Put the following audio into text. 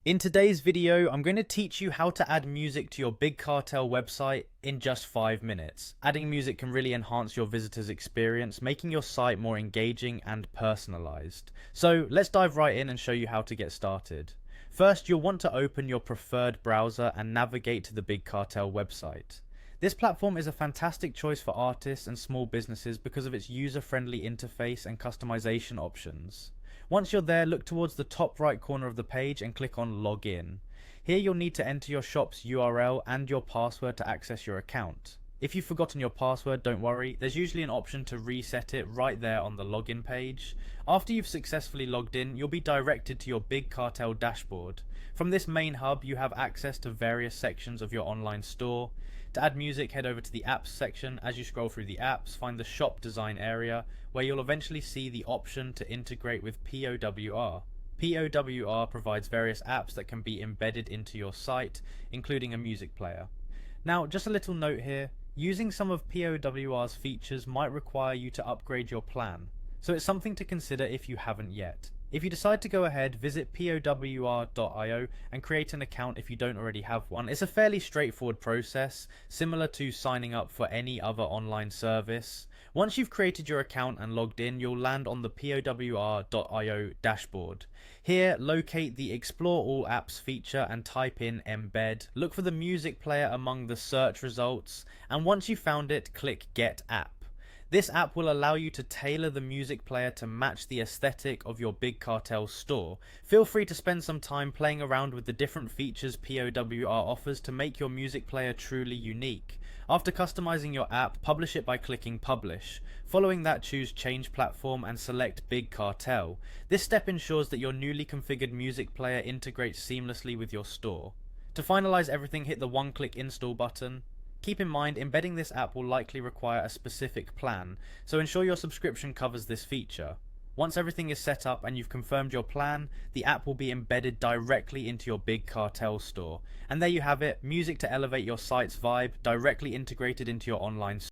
In today's video, I'm going to teach you how to add music to your Big Cartel website in just 5 minutes. Adding music can really enhance your visitors' experience, making your site more engaging and personalized. So let's dive right in and show you how to get started. First, you'll want to open your preferred browser and navigate to the Big Cartel website. This platform is a fantastic choice for artists and small businesses because of its user-friendly interface and customization options. Once you're there, look towards the top right corner of the page and click on Login. Here you'll need to enter your shop's URL and your password to access your account. If you've forgotten your password, don't worry, there's usually an option to reset it right there on the login page. After you've successfully logged in, you'll be directed to your Big Cartel dashboard. From this main hub, you have access to various sections of your online store. To add music, head over to the apps section. As you scroll through the apps, find the shop design area, where you'll eventually see the option to integrate with POWR. POWR provides various apps that can be embedded into your site, including a music player. Now, just a little note here, using some of POWR's features might require you to upgrade your plan, so it's something to consider if you haven't yet. If you decide to go ahead, visit powr.io and create an account if you don't already have one. It's a fairly straightforward process, similar to signing up for any other online service. Once you've created your account and logged in, you'll land on the powr.io dashboard. Here, locate the Explore All Apps feature and type in Embed. Look for the music player among the search results, and once you've found it, click Get App. This app will allow you to tailor the music player to match the aesthetic of your Big Cartel store. Feel free to spend some time playing around with the different features POWR offers to make your music player truly unique. After customizing your app, publish it by clicking Publish. Following that, choose Change Platform and select Big Cartel. This step ensures that your newly configured music player integrates seamlessly with your store. To finalize everything, hit the one-click Install button. Keep in mind, embedding this app will likely require a specific plan, so ensure your subscription covers this feature. Once everything is set up and you've confirmed your plan, the app will be embedded directly into your Big Cartel store. And there you have it, music to elevate your site's vibe, directly integrated into your online store.